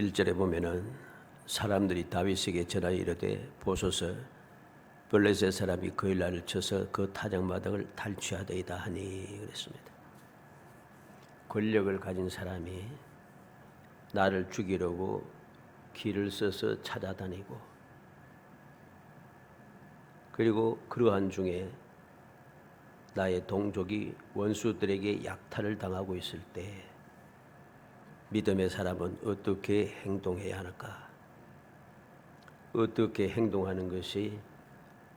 1절에 보면은 사람들이 다윗에게 전하여 이르되 보소서 블레셋 사람이 그일라를 쳐서 그 타작마당을 탈취하더이다 하니 그랬습니다. 권력을 가진 사람이 나를 죽이려고 길을 써서 찾아다니고, 그리고 그러한 중에 나의 동족이 원수들에게 약탈을 당하고 있을 때 믿음의 사람은 어떻게 행동해야 하는가? 어떻게 행동하는 것이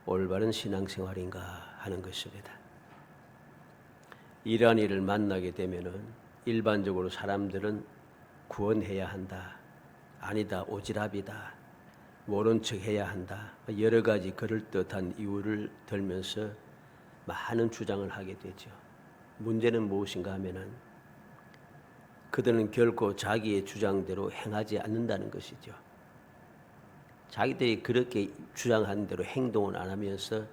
올바른 신앙생활인가 하는 것입니다. 이러한 일을 만나게 되면은 일반적으로 사람들은 구원해야 한다, 아니다, 오지랖이다, 모른 척 해야 한다, 여러 가지 그럴듯한 이유를 들면서 많은 주장을 하게 되죠. 문제는 무엇인가 하면은 그들은 결코 자기의 주장대로 행하지 않는다는 것이죠. 자기들이 그렇게 주장한 대로 행동을 안 하면서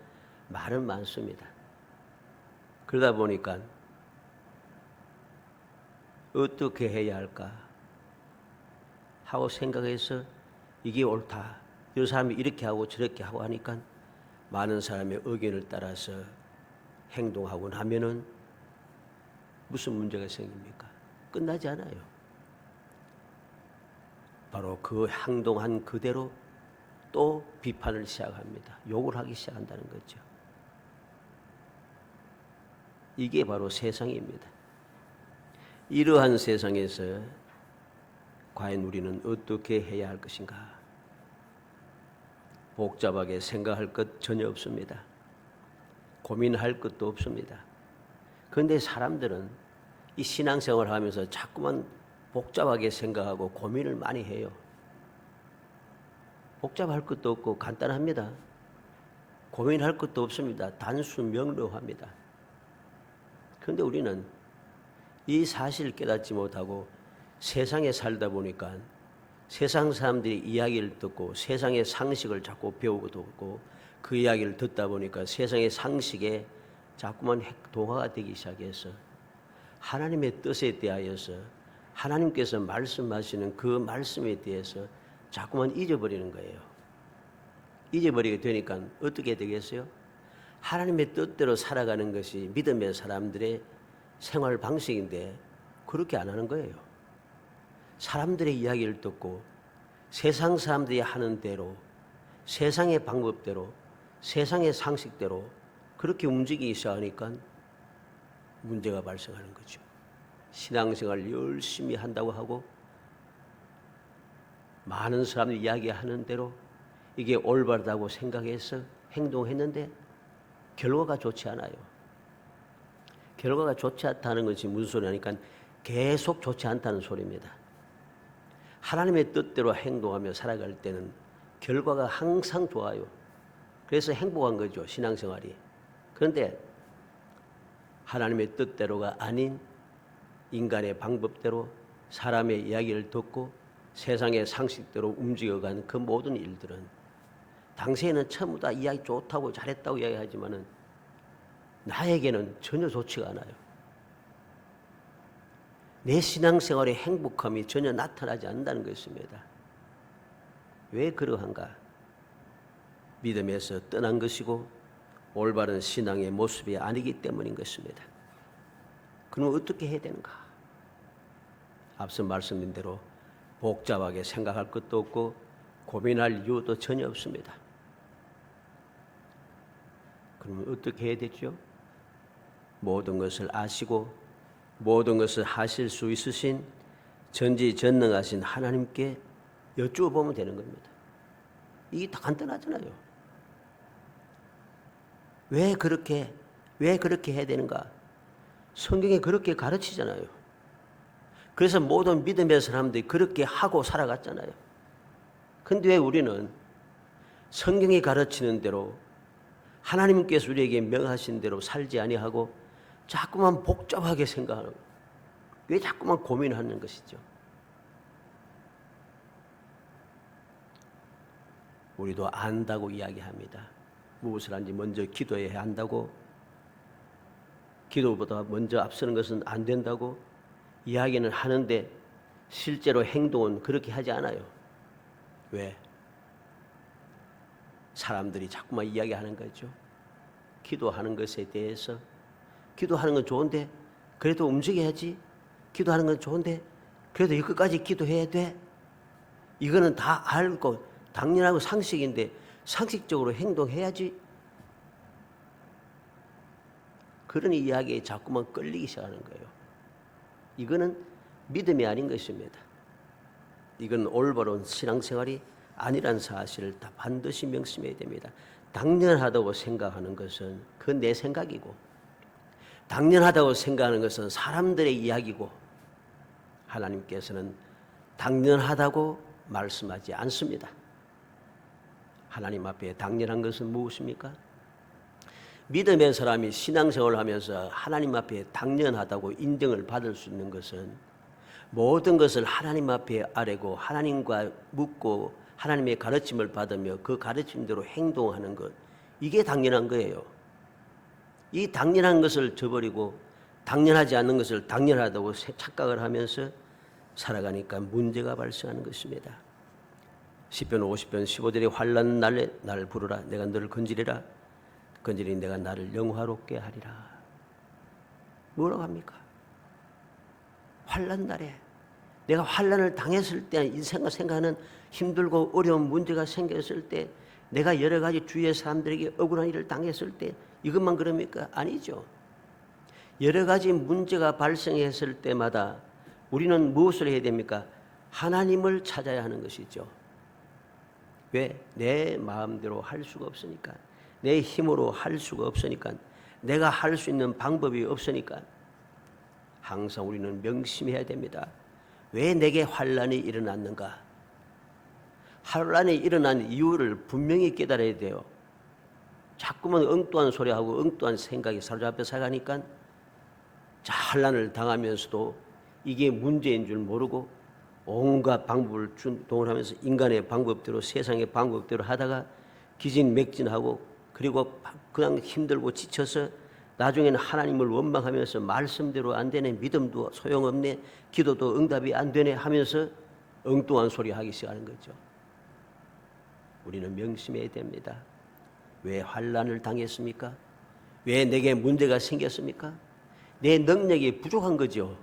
말은 많습니다. 그러다 보니까 어떻게 해야 할까 하고 생각해서 이게 옳다, 이 사람이 이렇게 하고 저렇게 하고 하니까 많은 사람의 의견을 따라서 행동하고 나면은 무슨 문제가 생깁니까? 끝나지 않아요. 바로 그 행동한 그대로 또 비판을 시작합니다. 욕을 하기 시작한다는 거죠. 이게 바로 세상입니다. 이러한 세상에서 과연 우리는 어떻게 해야 할 것인가? 복잡하게 생각할 것 전혀 없습니다. 고민할 것도 없습니다. 그런데 사람들은 이 신앙생활을 하면서 자꾸만 복잡하게 생각하고 고민을 많이 해요. 복잡할 것도 없고 간단합니다. 고민할 것도 없습니다. 단순 명료합니다. 그런데 우리는 이 사실을 깨닫지 못하고 세상에 살다 보니까 세상 사람들이 이야기를 듣고 세상의 상식을 자꾸 배우고 듣고 그 이야기를 듣다 보니까 세상의 상식에 자꾸만 동화가 되기 시작해서 하나님의 뜻에 대하여서 하나님께서 말씀하시는 그 말씀에 대해서 자꾸만 잊어버리는 거예요. 잊어버리게 되니까 어떻게 되겠어요? 하나님의 뜻대로 살아가는 것이 믿음의 사람들의 생활 방식인데 그렇게 안 하는 거예요. 사람들의 이야기를 듣고 세상 사람들이 하는 대로, 세상의 방법대로, 세상의 상식대로 그렇게 움직이기 시작하니까 문제가 발생하는 거죠. 신앙생활 열심히 한다고 하고 많은 사람들이 이야기하는 대로 이게 올바르다고 생각해서 행동했는데 결과가 좋지 않아요. 결과가 좋지 않다는 것이 무슨 소리냐니까 계속 좋지 않다는 소리입니다. 하나님의 뜻대로 행동하며 살아갈 때는 결과가 항상 좋아요. 그래서 행복한 거죠, 신앙생활이. 그런데 하나님의 뜻대로가 아닌 인간의 방법대로 사람의 이야기를 듣고 세상의 상식대로 움직여가는 그 모든 일들은 당시에는 전부 다 이야기 좋다고 잘했다고 이야기하지만은 나에게는 전혀 좋지가 않아요. 내 신앙생활의 행복함이 전혀 나타나지 않는다는 것입니다. 왜 그러한가? 믿음에서 떠난 것이고 올바른 신앙의 모습이 아니기 때문인 것입니다. 그럼 어떻게 해야 되는가? 앞서 말씀드린 대로 복잡하게 생각할 것도 없고 고민할 이유도 전혀 없습니다. 그러면 어떻게 해야 되죠? 모든 것을 아시고 모든 것을 하실 수 있으신 전지전능하신 하나님께 여쭈어보면 되는 겁니다. 이게 다 간단하잖아요. 왜 그렇게 해야 되는가? 성경에 그렇게 가르치잖아요. 그래서 모든 믿음의 사람들이 그렇게 하고 살아갔잖아요. 그런데 왜 우리는 성경이 가르치는 대로 하나님께서 우리에게 명하신 대로 살지 아니하고 자꾸만 복잡하게 생각하는 거예요. 왜 자꾸만 고민하는 것이죠? 우리도 안다고 이야기합니다. 무엇을 하는지 먼저 기도해야 한다고, 기도보다 먼저 앞서는 것은 안 된다고 이야기는 하는데 실제로 행동은 그렇게 하지 않아요. 왜? 사람들이 자꾸만 이야기하는 거죠. 기도하는 것에 대해서 기도하는 건 좋은데 그래도 움직여야지. 기도하는 건 좋은데 그래도 이것까지 기도해야 돼. 이거는 다 알고 당연하고 상식인데 상식적으로 행동해야지. 그런 이야기에 자꾸만 끌리기 시작하는 거예요. 이거는 믿음이 아닌 것입니다. 이건 올바른 신앙생활이 아니란 사실을 다 반드시 명심해야 됩니다. 당연하다고 생각하는 것은 그건 내 생각이고, 당연하다고 생각하는 것은 사람들의 이야기고, 하나님께서는 당연하다고 말씀하지 않습니다. 하나님 앞에 당연한 것은 무엇입니까? 믿음의 사람이 신앙생활을 하면서 하나님 앞에 당연하다고 인정을 받을 수 있는 것은 모든 것을 하나님 앞에 아뢰고 하나님과 묻고 하나님의 가르침을 받으며 그 가르침대로 행동하는 것, 이게 당연한 거예요. 이 당연한 것을 저버리고 당연하지 않는 것을 당연하다고 착각을 하면서 살아가니까 문제가 발생하는 것입니다. 시편 50편 15절에 환난 날에 나를 부르라. 내가 너를 건지리라. 건지리 내가 나를 영화롭게 하리라. 뭐라고 합니까? 환난 날에 내가 환난을 당했을 때 인생을 생각하는 힘들고 어려운 문제가 생겼을 때 내가 여러 가지 주위의 사람들에게 억울한 일을 당했을 때 이것만 그럽니까? 아니죠. 여러 가지 문제가 발생했을 때마다 우리는 무엇을 해야 됩니까? 하나님을 찾아야 하는 것이죠. 왜? 내 마음대로 할 수가 없으니까. 내 힘으로 할 수가 없으니까. 내가 할 수 있는 방법이 없으니까. 항상 우리는 명심해야 됩니다. 왜 내게 환난이 일어났는가? 환난이 일어난 이유를 분명히 깨달아야 돼요. 자꾸만 엉뚱한 소리하고 엉뚱한 생각이 사로잡혀 살아가니까 환난을 당하면서도 이게 문제인 줄 모르고 온갖 방법을 동원하면서 인간의 방법대로 세상의 방법대로 하다가 기진맥진하고 그리고 그냥 힘들고 지쳐서 나중에는 하나님을 원망하면서 말씀대로 안 되네, 믿음도 소용없네, 기도도 응답이 안 되네 하면서 엉뚱한 소리 하기 시작하는 거죠. 우리는 명심해야 됩니다. 왜 환난을 당했습니까? 왜 내게 문제가 생겼습니까? 내 능력이 부족한 거죠.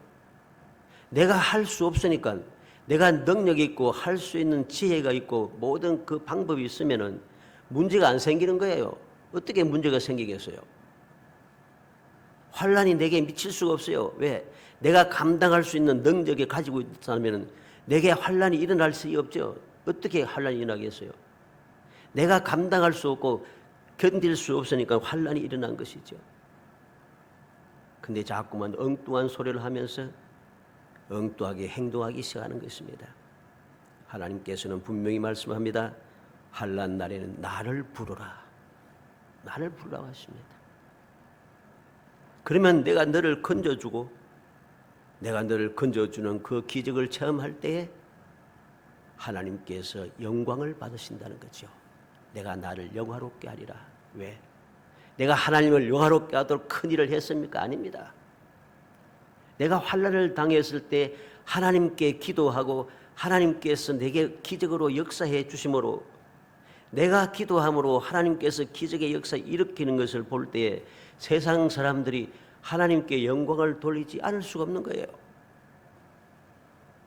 내가 할 수 없으니까, 내가 능력이 있고 할 수 있는 지혜가 있고 모든 그 방법이 있으면은 문제가 안 생기는 거예요. 어떻게 문제가 생기겠어요? 환난이 내게 미칠 수가 없어요. 왜? 내가 감당할 수 있는 능력이 가지고 있다면 내게 환난이 일어날 수 없죠. 어떻게 환난이 일어나겠어요? 내가 감당할 수 없고 견딜 수 없으니까 환난이 일어난 것이죠. 근데 자꾸만 엉뚱한 소리를 하면서 엉뚱하게 행동하기 시작하는 것입니다. 하나님께서는 분명히 말씀합니다. 환난 날에는 나를 부르라. 나를 부르라고 하십니다. 그러면 내가 너를 건져주고 내가 너를 건져주는 그 기적을 체험할 때에 하나님께서 영광을 받으신다는 거죠. 내가 나를 영화롭게 하리라. 왜? 내가 하나님을 영화롭게 하도록 큰 일을 했습니까? 아닙니다. 내가 환난을 당했을 때 하나님께 기도하고 하나님께서 내게 기적으로 역사해 주심으로 내가 기도함으로 하나님께서 기적의 역사 일으키는 것을 볼 때에 세상 사람들이 하나님께 영광을 돌리지 않을 수가 없는 거예요.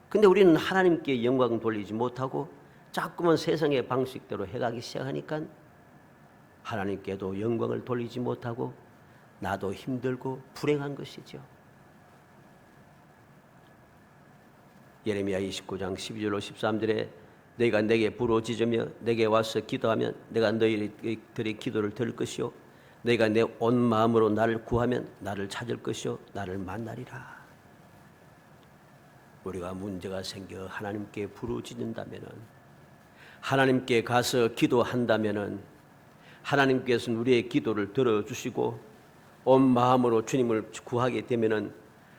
근데 우리는 하나님께 영광 돌리지 못하고 자꾸만 세상의 방식대로 해가기 시작하니까 하나님께도 영광을 돌리지 못하고 나도 힘들고 불행한 것이죠. 예레미야 29장 12절로 13절에 너희가 내게 부르짖으며 내게 와서 기도하면 내가 너희들의 기도를 들을 것이요 너희가 내 온 마음으로 나를 구하면 나를 찾을 것이요 나를 만나리라. 우리가 문제가 생겨 하나님께 부르짖는다면은 하나님께 가서 기도한다면은 하나님께서는 우리의 기도를 들어주시고 온 마음으로 주님을 구하게 되면은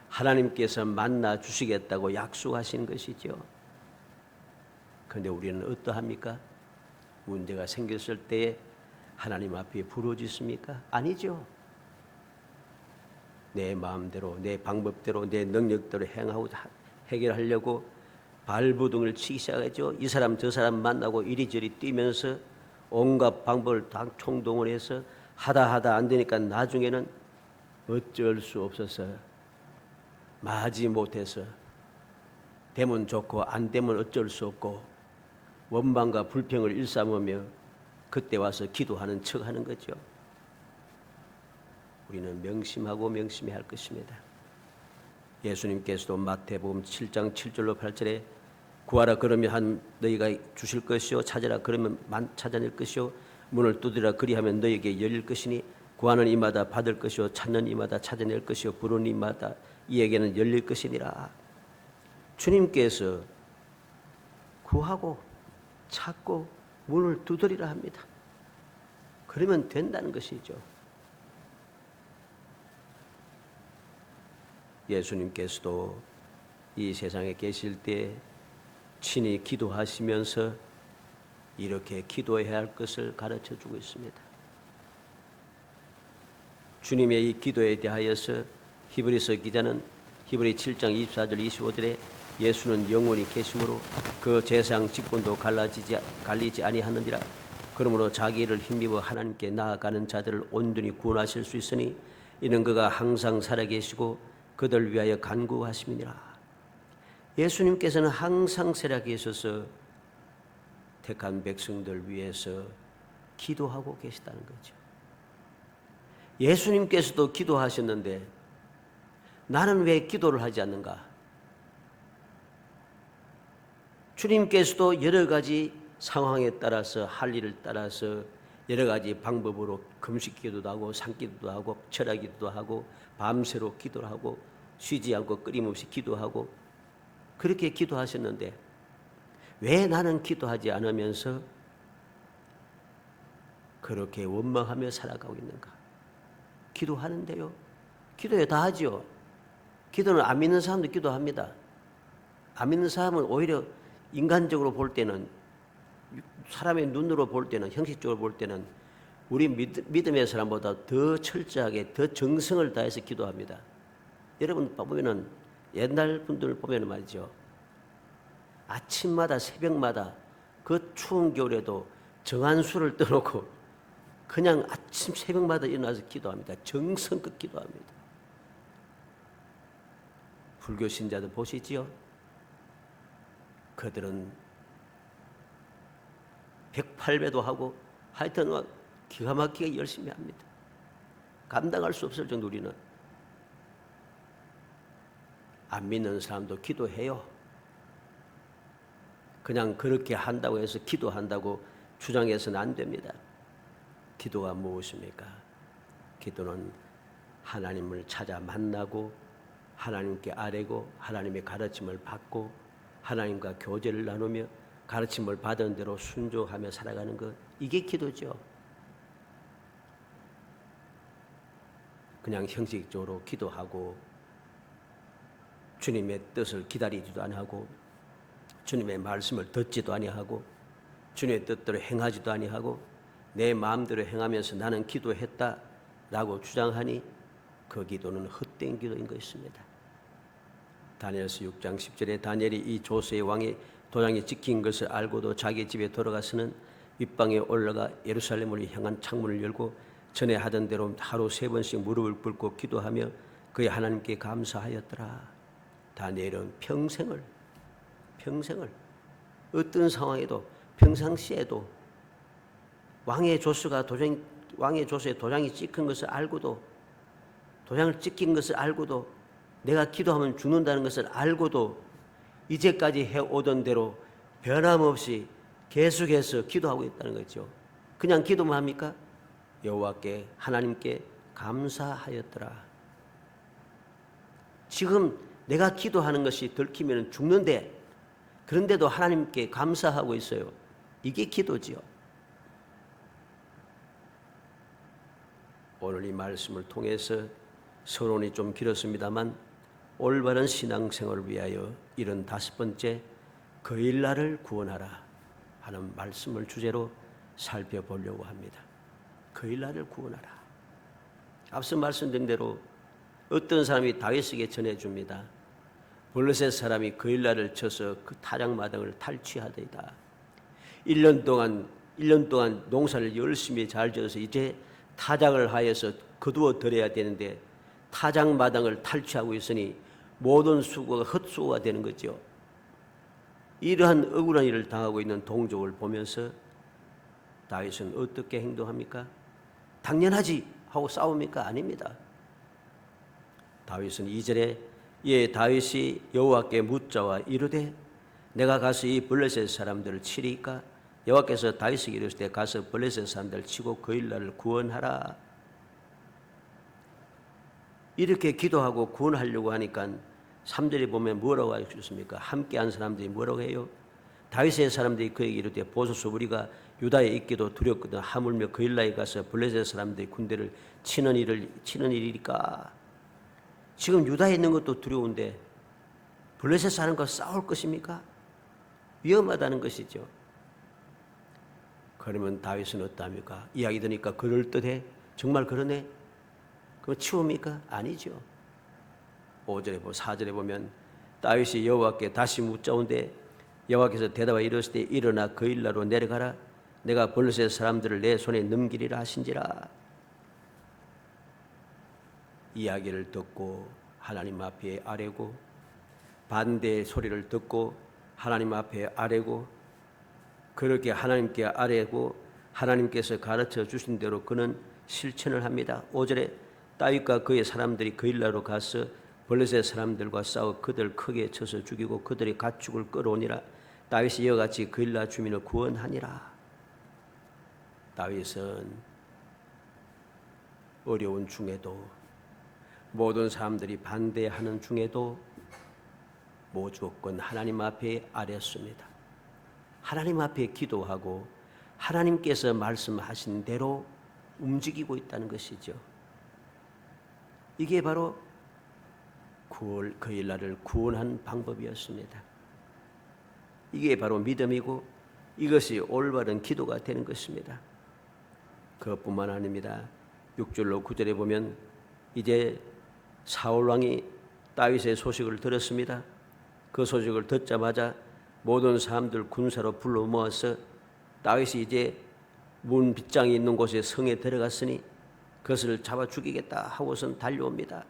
하나님께서 만나 주시겠다고 약속하신 것이죠. 그런데 우리는 어떠합니까? 문제가 생겼을 때에 하나님 앞에 부르짖습니까? 아니죠. 내 마음대로, 내 방법대로, 내 능력대로 행하고 해결하려고 발부둥을 치기 시작했죠. 이 사람 저 사람 만나고 이리저리 뛰면서 온갖 방법을 다 총동원해서 하다 안 되니까 나중에는 어쩔 수 없어서 마지 못해서 되면 좋고 안 되면 어쩔 수 없고 원망과 불평을 일삼으며 그때 와서 기도하는 척하는 거죠. 우리는 명심하고 명심해야 할 것입니다. 예수님께서도 마태복음 7장 7절로 8절에 구하라 그러면 한 너희가 주실 것이요 찾으라 그러면 찾아낼 것이요 문을 두드리라 그리하면 너희에게 열릴 것이니 구하는 이마다 받을 것이요 찾는 이마다 찾아낼 것이요 부르는 이마다 이에게는 열릴 것이니라. 주님께서 구하고 찾고 문을 두드리라 합니다. 그러면 된다는 것이죠. 예수님께서도 이 세상에 계실 때 친히 기도하시면서 이렇게 기도해야 할 것을 가르쳐 주고 있습니다. 주님의 이 기도에 대하여서 히브리서 기자는 히브리 7장 24절 25절에 예수는 영원히 계심으로 그 재상 직분도 갈리지 아니하느니라. 그러므로 자기를 힘입어 하나님께 나아가는 자들을 온전히 구원하실 수 있으니 이는 그가 항상 살아계시고 그들 위하여 간구하심이니라. 예수님께서는 항상 살아계셔서 택한 백성들 위해서 기도하고 계시다는 거죠. 예수님께서도 기도하셨는데 나는 왜 기도를 하지 않는가? 주님께서도 여러 가지 상황에 따라서 할 일을 따라서 여러 가지 방법으로 금식 기도도 하고 산기도도 하고 철야 기도도 하고 밤새로 기도를 하고 쉬지 않고 끊임없이 기도하고 그렇게 기도하셨는데 왜 나는 기도하지 않으면서 그렇게 원망하며 살아가고 있는가? 기도하는데요. 기도에 다 하죠. 기도는 안 믿는 사람도 기도합니다. 안 믿는 사람은 오히려 인간적으로 볼 때는 사람의 눈으로 볼 때는 형식적으로 볼 때는 우리 믿음의 사람보다 더 철저하게 더 정성을 다해서 기도합니다. 여러분 보면은 옛날 분들 보면 말이죠. 아침마다 새벽마다 그 추운 겨울에도 정한 수를 떠놓고 그냥 아침 새벽마다 일어나서 기도합니다. 정성껏 기도합니다. 불교 신자들 보시지요. 그들은 108배도 하고 하여튼 기가 막히게 열심히 합니다. 감당할 수 없을 정도 우리는. 안 믿는 사람도 기도해요. 그냥 그렇게 한다고 해서 기도한다고 주장해서는 안 됩니다. 기도가 무엇입니까? 기도는 하나님을 찾아 만나고 하나님께 아뢰고 하나님의 가르침을 받고 하나님과 교제를 나누며 가르침을 받은 대로 순종하며 살아가는 것, 이게 기도죠. 그냥 형식적으로 기도하고 주님의 뜻을 기다리지도 아니하고 주님의 말씀을 듣지도 아니하고 주님의 뜻대로 행하지도 아니하고 내 마음대로 행하면서 나는 기도했다라고 주장하니 그 기도는 헛된 기도인 것입니다. 다니엘서 6장 10절에 다니엘이 이 조세의 왕이 도장이 찍힌 것을 알고도 자기 집에 돌아가서는 윗방에 올라가 예루살렘을 향한 창문을 열고 전에 하던 대로 하루 3번씩 무릎을 꿇고 기도하며 그의 하나님께 감사하였더라. 다니엘은 평생을 어떤 상황에도 평상시에도 왕의 조서에 도장이 찍힌 것을 알고도 도장을 찍힌 것을 알고도 내가 기도하면 죽는다는 것을 알고도 이제까지 해오던 대로 변함없이 계속해서 기도하고 있다는 거죠. 그냥 기도만 합니까? 여호와께 하나님께 감사하였더라. 지금 내가 기도하는 것이 들키면 죽는데 그런데도 하나님께 감사하고 있어요. 이게 기도지요. 오늘 이 말씀을 통해서 서론이 좀 길었습니다만 올바른 신앙생활을 위하여 75번째 거일날을 구원하라 하는 말씀을 주제로 살펴보려고 합니다. 거일날을 구원하라. 앞서 말씀드린 대로 어떤 사람이 다윗에게 전해줍니다. 블레셋 사람이 그일라를 쳐서 그 타작마당을 탈취하더이다. 1년 동안 농사를 열심히 잘 지어서 이제 타작을 하여서 거두어 들여야 되는데 타작마당을 탈취하고 있으니 모든 수고가 헛수고가 되는 거죠. 이러한 억울한 일을 당하고 있는 동족을 보면서 다윗은 어떻게 행동합니까? 당연하지 하고 싸웁니까? 아닙니다. 다윗은 2절에 다윗이 여호와께 묻자와 이르되 내가 가서 이 블레셋 사람들을 치리까? 여호와께서 다윗에게 이르시되 가서 블레셋 사람들을 치고 그일라를 구원하라. 이렇게 기도하고 구원하려고 하니까 3절에 보면 뭐라고 하셨습니까? 함께한 사람들이 뭐라고 해요? 다윗의 사람들이 그에게 이르되 보소서 우리가 유다에 있기도 두렵거든 하물며 그일라에 가서 블레셋 사람들의 군대를 치는 일이니까. 지금 유다에 있는 것도 두려운데 블레셋 사람과 싸울 것입니까? 위험하다는 것이죠. 그러면 다윗은 어떠합니까? 이야기 들으니까 그럴듯해? 정말 그러네? 그럼 치웁니까? 아니죠. 5절에 4절에 보면 다윗이 여호와께 다시 묻자온데 여호와께서 대답하여 이르시되 일어나 그일라로 내려가라. 내가 블레셋 사람들을 내 손에 넘기리라 하신지라. 이야기를 듣고 하나님 앞에 아뢰고 반대의 소리를 듣고 하나님 앞에 아뢰고 그렇게 하나님께 아뢰고 하나님께서 가르쳐 주신 대로 그는 실천을 합니다. 5절에 다윗과 그의 사람들이 그일라로 가서 블레셋 사람들과 싸워 그들 크게 쳐서 죽이고 그들의 가축을 끌어오니라. 다윗이 이와 같이 그일라 주민을 구원하니라. 다윗은 어려운 중에도 모든 사람들이 반대하는 중에도 무조건 하나님 앞에 아뢰었습니다. 하나님 앞에 기도하고 하나님께서 말씀하신 대로 움직이고 있다는 것이죠. 이게 바로 그일라를 구원한 방법이었습니다. 이게 바로 믿음이고 이것이 올바른 기도가 되는 것입니다. 그것뿐만 아닙니다. 6절로 9절에 보면 이제 사울 왕이 다윗의 소식을 들었습니다. 그 소식을 듣자마자 모든 사람들 군사로 불러 모아서 다윗이 이제 문 빗장이 있는 곳에 성에 들어갔으니 그것을 잡아 죽이겠다 하고선 달려옵니다.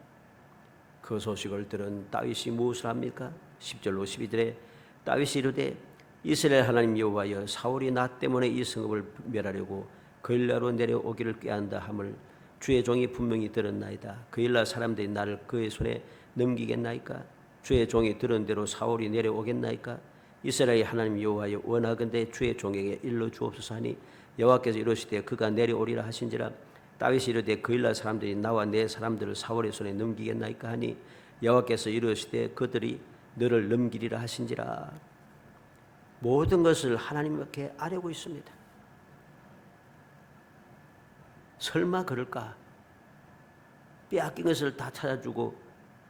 그 소식을 들은 다윗이 무엇을 합니까? 10절로 12절에 다윗이 이르되 이스라엘 하나님 여호와여 사울이 나 때문에 이 성읍을 멸하려고 그일라로 내려오기를 꾀한다 함을 주의 종이 분명히 들었나이다. 그일라 사람들이 나를 그의 손에 넘기겠나이까? 주의 종이 들은 대로 사울이 내려오겠나이까? 이스라엘 하나님 여호와여 원하건대 주의 종에게 일러 주옵소서 하니 여호와께서 이르시되 그가 내려오리라 하신지라. 다윗이 이르되 그일라 사람들이 나와 내 사람들을 사울의 손에 넘기겠나이까 하니 여호와께서 이르시되 그들이 너를 넘기리라 하신지라. 모든 것을 하나님께 아뢰고 있습니다. 설마 그럴까? 빼앗긴 것을 다 찾아주고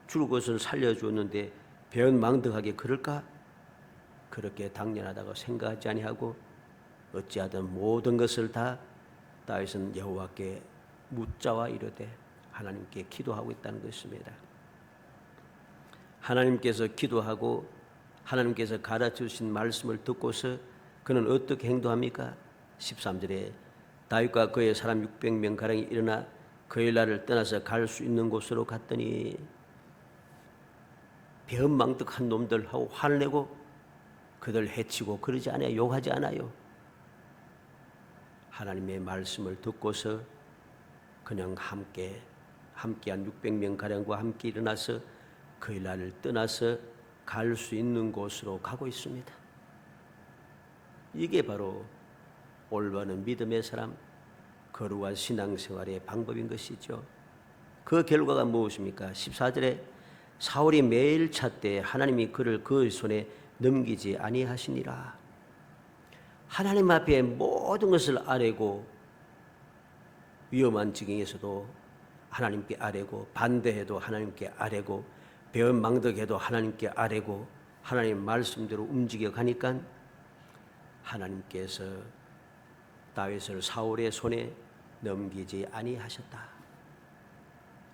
줄 것을 살려주었는데 배은망덕하게 그럴까? 그렇게 당연하다고 생각하지 아니하고 어찌하든 모든 것을 다 다윗은 여호와께 묻자와 이르되 하나님께 기도하고 있다는 것입니다. 하나님께서 기도하고 하나님께서 가르쳐주신 말씀을 듣고서 그는 어떻게 행동합니까? 13절에 다윗과 그의 사람 600명 가량이 일어나 그일라를 떠나서 갈 수 있는 곳으로 갔더니 배은망덕한 놈들하고 화를 내고 그들 해치고 그러지 않아요. 욕하지 않아요. 하나님의 말씀을 듣고서 그냥 함께한 600명 가량과 함께 일어나서 그일라를 떠나서 갈 수 있는 곳으로 가고 있습니다. 이게 바로 올바른 믿음의 사람, 거룩한 신앙생활의 방법인 것이죠. 그 결과가 무엇입니까? 14절에 사울이 매일 찾되 하나님이 그를 그 손에 넘기지 아니하시니라. 하나님 앞에 모든 것을 아뢰고 위험한 지경에서도 하나님께 아뢰고 반대해도 하나님께 아뢰고 배은망덕해도 하나님께 아뢰고 하나님 말씀대로 움직여 가니까 하나님께서 다윗을 사울의 손에 넘기지 아니하셨다.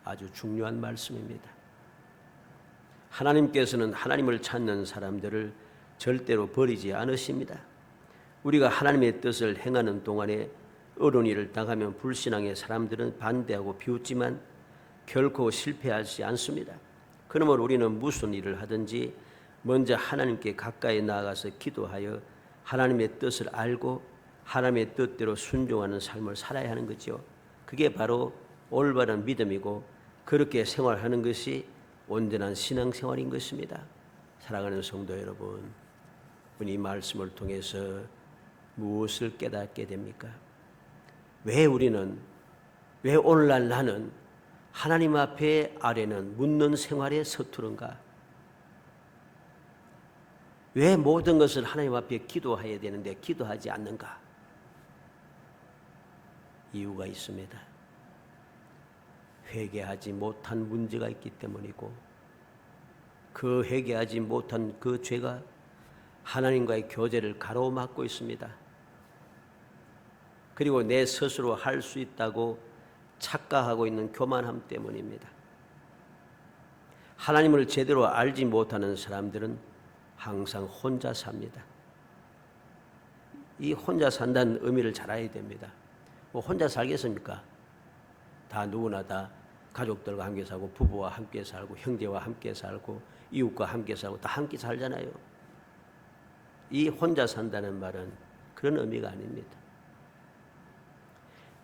아주 중요한 말씀입니다. 하나님께서는 하나님을 찾는 사람들을 절대로 버리지 않으십니다. 우리가 하나님의 뜻을 행하는 동안에 어려운 일을 당하면 불신앙의 사람들은 반대하고 비웃지만 결코 실패하지 않습니다. 그러므로 우리는 무슨 일을 하든지 먼저 하나님께 가까이 나아가서 기도하여 하나님의 뜻을 알고 하나님의 뜻대로 순종하는 삶을 살아야 하는 거죠. 그게 바로 올바른 믿음이고 그렇게 생활하는 것이 온전한 신앙생활인 것입니다. 사랑하는 성도 여러분, 이 말씀을 통해서 무엇을 깨닫게 됩니까? 왜 오늘날 나는 하나님 앞에 아래는 묻는 생활에 서투른가? 왜 모든 것을 하나님 앞에 기도해야 되는데 기도하지 않는가? 이유가 있습니다. 회개하지 못한 문제가 있기 때문이고 그 회개하지 못한 그 죄가 하나님과의 교제를 가로막고 있습니다. 그리고 내 스스로 할 수 있다고 착각하고 있는 교만함 때문입니다. 하나님을 제대로 알지 못하는 사람들은 항상 혼자 삽니다. 이 혼자 산다는 의미를 잘 알아야 됩니다. 혼자 살겠습니까? 다 누구나 다 가족들과 함께 살고 부부와 함께 살고 형제와 함께 살고 이웃과 함께 살고 다 함께 살잖아요. 이 혼자 산다는 말은 그런 의미가 아닙니다.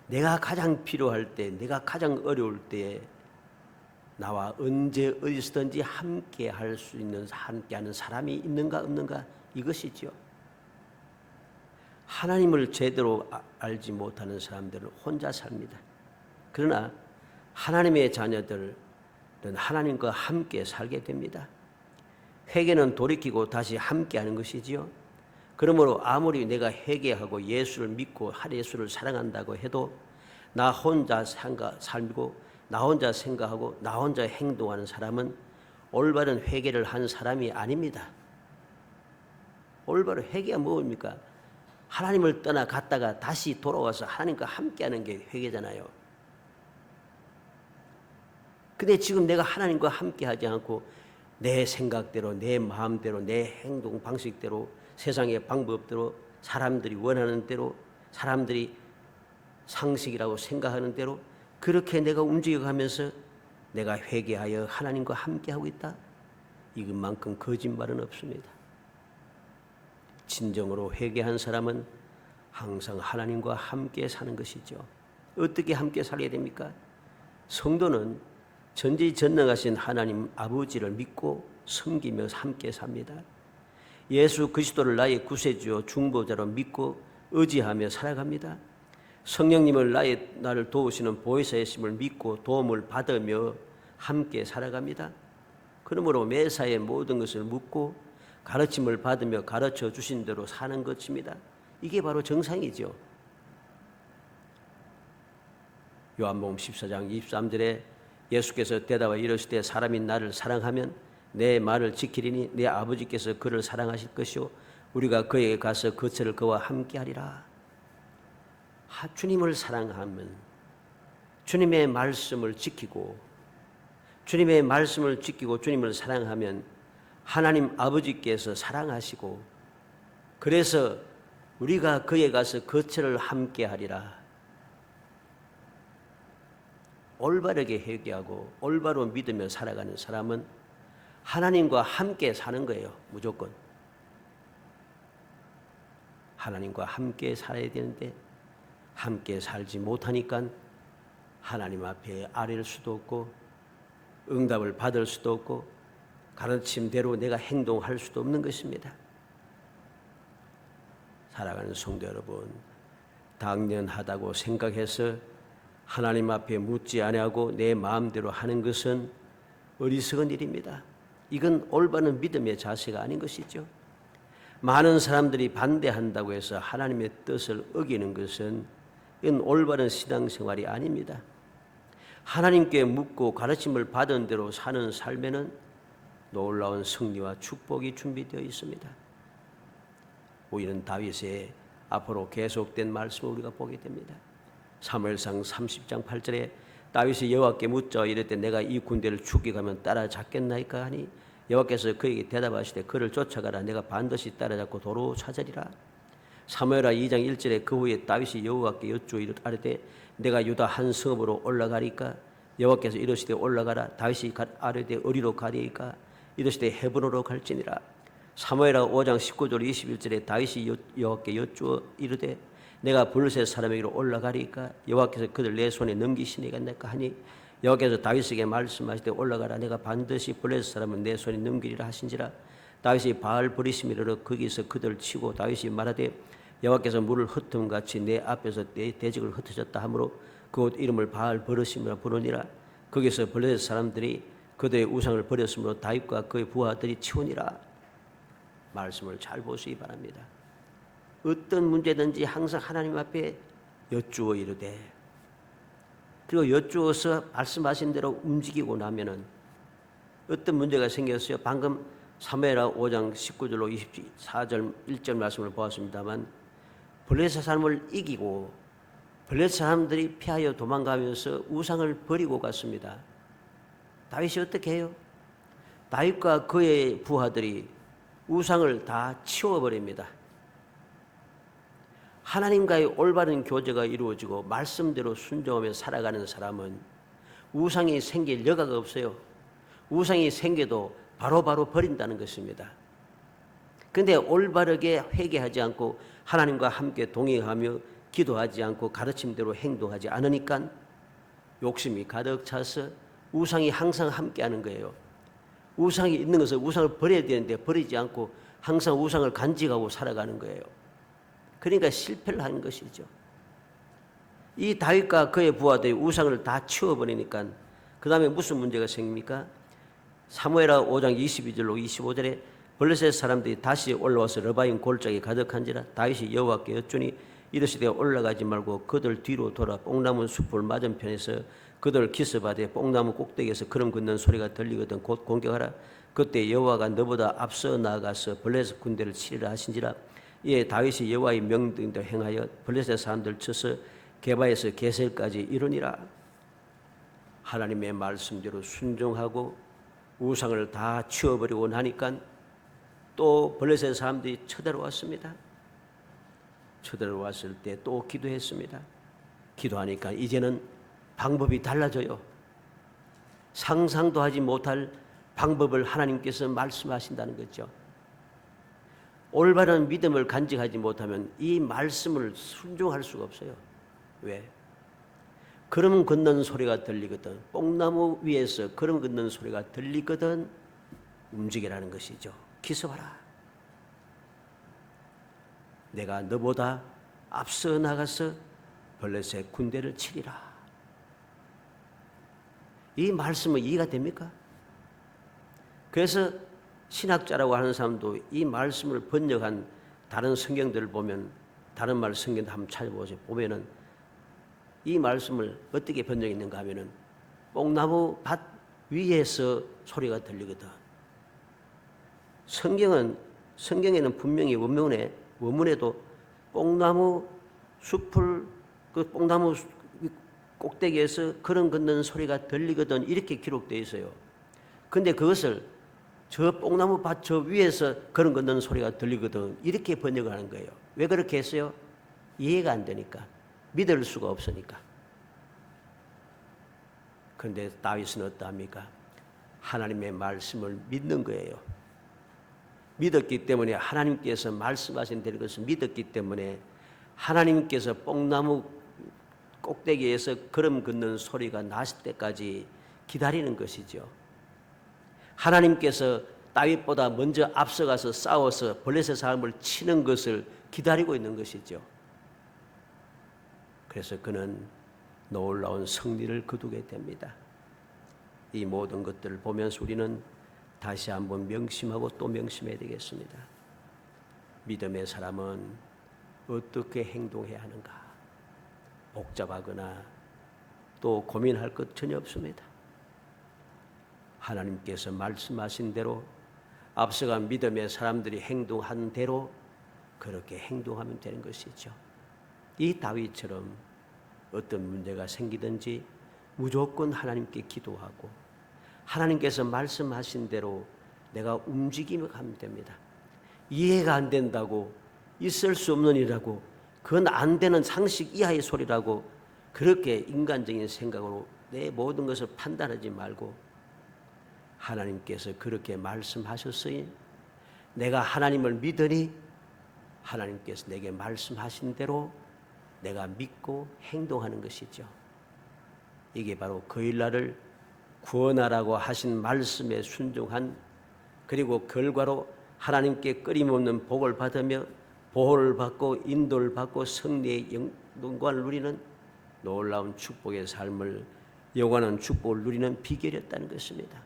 내가 가장 필요할 때, 내가 가장 어려울 때에 나와 언제 어디서든지 함께 할 수 있는, 함께하는 사람이 있는가 없는가 이것이죠. 하나님을 제대로 알지 못하는 사람들은 혼자 삽니다. 그러나 하나님의 자녀들은 하나님과 함께 살게 됩니다. 회개는 돌이키고 다시 함께하는 것이지요. 그러므로 아무리 내가 회개하고 예수를 믿고 예수를 사랑한다고 해도 나 혼자 살고 나 혼자 생각하고 나 혼자 행동하는 사람은 올바른 회개를 한 사람이 아닙니다. 올바른 회개가 뭡니까? 하나님을 떠나갔다가 다시 돌아와서 하나님과 함께하는 게 회개잖아요. 근데 지금 내가 하나님과 함께하지 않고 내 생각대로, 내 마음대로, 내 행동 방식대로, 세상의 방법대로, 사람들이 원하는 대로, 사람들이 상식이라고 생각하는 대로 그렇게 내가 움직여가면서 내가 회개하여 하나님과 함께하고 있다? 이것만큼 거짓말은 없습니다. 진정으로 회개한 사람은 항상 하나님과 함께 사는 것이죠. 어떻게 함께 살게 됩니까? 성도는 전지전능하신 하나님 아버지를 믿고 섬기며 함께 삽니다. 예수 그리스도를 나의 구세주요 중보자로 믿고 의지하며 살아갑니다. 성령님을 나를 도우시는 보혜사이심을 믿고 도움을 받으며 함께 살아갑니다. 그러므로 매사에 모든 것을 묻고 가르침을 받으며 가르쳐 주신 대로 사는 것입니다. 이게 바로 정상이죠. 요한복음 14장 23절에 예수께서 대답하여 이르시되 사람이 나를 사랑하면 내 말을 지키리니 내 아버지께서 그를 사랑하실 것이요 우리가 그에게 가서 거처를 그와 함께하리라. 주님을 사랑하면 주님의 말씀을 지키고 주님을 사랑하면 하나님 아버지께서 사랑하시고 그래서 우리가 그에 가서 거처를 함께하리라. 올바르게 회개하고 올바로 믿으며 살아가는 사람은 하나님과 함께 사는 거예요. 무조건 하나님과 함께 살아야 되는데 함께 살지 못하니까 하나님 앞에 아뢰를 수도 없고 응답을 받을 수도 없고 가르침대로 내가 행동할 수도 없는 것입니다. 사랑하는 성도 여러분, 당연하다고 생각해서 하나님 앞에 묻지 아니하고 내 마음대로 하는 것은 어리석은 일입니다. 이건 올바른 믿음의 자세가 아닌 것이죠. 많은 사람들이 반대한다고 해서 하나님의 뜻을 어기는 것은 이건 올바른 신앙생활이 아닙니다. 하나님께 묻고 가르침을 받은 대로 사는 삶에는 놀라운 승리와 축복이 준비되어 있습니다. 우리는 다윗의 앞으로 계속된 말씀을 우리가 보게 됩니다. 사무엘상 30장 8절에 다윗이 여호와께 묻자 이르되 내가 이 군대를 죽이가면 따라잡겠나이까 하니 여호와께서 그에게 대답하시되 그를 쫓아가라. 내가 반드시 따라잡고 도로 찾으리라. 사무엘하 2장 1절에 그 후에 다윗이 여호와께 여쭈어 아뢰되 내가 유다 한 성읍으로 올라가리까? 여호와께서 이르시되 올라가라. 다윗이 아뢰되 어디로 가리이까? 이르시되 헤브론으로 갈지니라. 사무엘하 5장 19절 21절에 다윗이 여호와께 여쭈어 이르되 내가 블레셋 사람에게로 올라가리까? 여호와께서 그들 내 손에 넘기시니까 하니 여호와께서 다윗에게 말씀하시되 올라가라. 내가 반드시 블레셋 사람은 내 손에 넘기리라 하신지라. 다윗이 바알 브리심이르러 거기서 그들을 치고 다윗이 말하되 여호와께서 물을 흩음같이 내 앞에서 내 대적을 흩으셨다 하므로 그곳 이름을 바알 브리심이라 부르니라. 거기서 블레셋 사람들이 그들의 우상을 버렸으므로 다윗과 그의 부하들이 치우니라. 말씀을 잘 보시기 바랍니다. 어떤 문제든지 항상 하나님 앞에 여쭈어 이르되 그리고 여쭈어서 말씀하신 대로 움직이고 나면은 어떤 문제가 생겼어요. 방금 사무엘하 5장 19절로 24절 1절 말씀을 보았습니다만 블레셋 사람을 이기고 블레셋 사람들이 피하여 도망가면서 우상을 버리고 갔습니다. 다윗이 어떻게 해요? 다윗과 그의 부하들이 우상을 다 치워버립니다. 하나님과의 올바른 교제가 이루어지고 말씀대로 순종하며 살아가는 사람은 우상이 생길 여가가 없어요. 우상이 생겨도 바로바로 버린다는 것입니다. 그런데 올바르게 회개하지 않고 하나님과 함께 동행하며 기도하지 않고 가르침대로 행동하지 않으니까 욕심이 가득 차서 우상이 항상 함께하는 거예요. 우상이 있는 것은 우상을 버려야 되는데 버리지 않고 항상 우상을 간직하고 살아가는 거예요. 그러니까 실패를 하는 것이죠. 이 다윗과 그의 부하들이 우상을 다 치워버리니까 그 다음에 무슨 문제가 생깁니까? 사무엘하 5장 22절로 25절에 블레셋 사람들이 다시 올라와서 러바임 골짜기 가득한지라. 다윗이 여호와께 여쭈니 이르시되 올라가지 말고 그들 뒤로 돌아 뽕나무 숲을 맞은편에서 그들을 기습하되 뽕나무 꼭대기에서 걸음 걷는 소리가 들리거든 곧 공격하라. 그때 여호와가 너보다 앞서 나아가서 블레셋 군대를 치리라 하신지라. 이에 다윗이 여호와의 명령대로 행하여 블레셋 사람들 쳐서 게바에서 게셀까지 이르니라. 하나님의 말씀대로 순종하고 우상을 다 치워버리고 나니까 또 블레셋 사람들이 쳐들어왔습니다. 쳐들어왔을 때 또 기도했습니다. 기도하니까 이제는 방법이 달라져요. 상상도 하지 못할 방법을 하나님께서 말씀하신다는 거죠. 올바른 믿음을 간직하지 못하면 이 말씀을 순종할 수가 없어요. 왜? 걸음 걷는 소리가 들리거든. 뽕나무 위에서 걸음 걷는 소리가 들리거든 움직이라는 것이죠. 기습하라. 내가 너보다 앞서 나가서 블레셋 군대를 치리라. 이 말씀은 이해가 됩니까? 그래서 신학자라고 하는 사람도 이 말씀을 번역한 다른 성경들을 보면 다른 말 성경도 한번 찾아보세요. 보면은 이 말씀을 어떻게 번역했는가 하면은 뽕나무 밭 위에서 소리가 들리거든. 성경에는 분명히 원문에도 뽕나무 숲을 그 뽕나무 꼭대기에서 걸음 걷는 소리가 들리거든 이렇게 기록되어 있어요. 그런데 그것을 저 뽕나무 밭 저 위에서 걸음 걷는 소리가 들리거든 이렇게 번역을 하는 거예요. 왜 그렇게 했어요? 이해가 안 되니까. 믿을 수가 없으니까. 그런데 다윗은 어떠합니까? 하나님의 말씀을 믿는 거예요. 믿었기 때문에 하나님께서 말씀하신 대로 것을 믿었기 때문에 하나님께서 뽕나무 꼭대기에서 걸음 걷는 소리가 났을 때까지 기다리는 것이죠. 하나님께서 다윗보다 먼저 앞서가서 싸워서 블레셋 사람을 치는 것을 기다리고 있는 것이죠. 그래서 그는 놀라운 승리를 거두게 됩니다. 이 모든 것들을 보면서 우리는 다시 한번 명심하고 또 명심해야 되겠습니다. 믿음의 사람은 어떻게 행동해야 하는가? 복잡하거나 또 고민할 것 전혀 없습니다. 하나님께서 말씀하신 대로 앞서간 믿음의 사람들이 행동한 대로 그렇게 행동하면 되는 것이죠. 이 다윗처럼 어떤 문제가 생기든지 무조건 하나님께 기도하고 하나님께서 말씀하신 대로 내가 움직이며 가면 됩니다. 이해가 안 된다고, 있을 수 없는 일이라고, 그건 안 되는 상식 이하의 소리라고 그렇게 인간적인 생각으로 내 모든 것을 판단하지 말고 하나님께서 그렇게 말씀하셨으니 내가 하나님을 믿으니 하나님께서 내게 말씀하신 대로 내가 믿고 행동하는 것이죠. 이게 바로 거일날을 구원하라고 하신 말씀에 순종한, 그리고 결과로 하나님께 끊임없는 복을 받으며 보호를 받고 인도를 받고 승리의 영광을 누리는 놀라운 축복의 삶을, 영원한 축복을 누리는 비결이었다는 것입니다.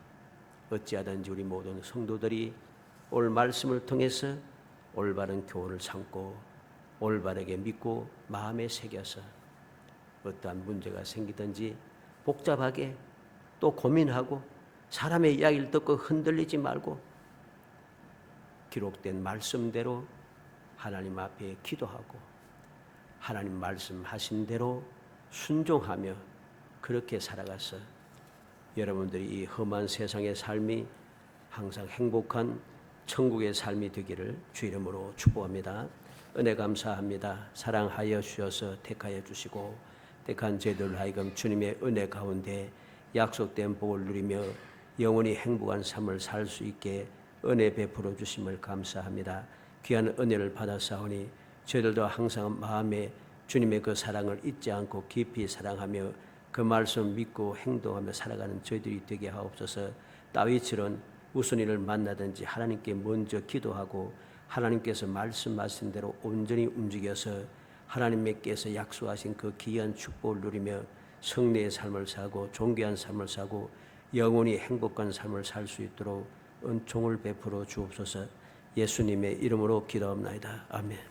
어찌하든지 우리 모든 성도들이 오늘 말씀을 통해서 올바른 교훈을 삼고 올바르게 믿고 마음에 새겨서 어떠한 문제가 생기든지 복잡하게 또 고민하고 사람의 이야기를 듣고 흔들리지 말고 기록된 말씀대로 하나님 앞에 기도하고 하나님 말씀하신 대로 순종하며 그렇게 살아가서 여러분들이 이 험한 세상의 삶이 항상 행복한 천국의 삶이 되기를 주 이름으로 축복합니다. 은혜 감사합니다. 사랑하여 주셔서 택하여 주시고 택한 저희들 하여금 주님의 은혜 가운데 약속된 복을 누리며 영원히 행복한 삶을 살 수 있게 은혜 베풀어 주심을 감사합니다. 귀한 은혜를 받아사오니 저희들도 항상 마음에 주님의 그 사랑을 잊지 않고 깊이 사랑하며 그 말씀 믿고 행동하며 살아가는 저희들이 되게 하옵소서. 다윗처럼 무슨 일을 만나든지 하나님께 먼저 기도하고 하나님께서 말씀하신 대로 온전히 움직여서 하나님께서 약속하신 그 귀한 축복을 누리며 승리의 삶을 살고 존귀한 삶을 살고 영원히 행복한 삶을 살 수 있도록 은총을 베풀어 주옵소서. 예수님의 이름으로 기도합나이다. 아멘.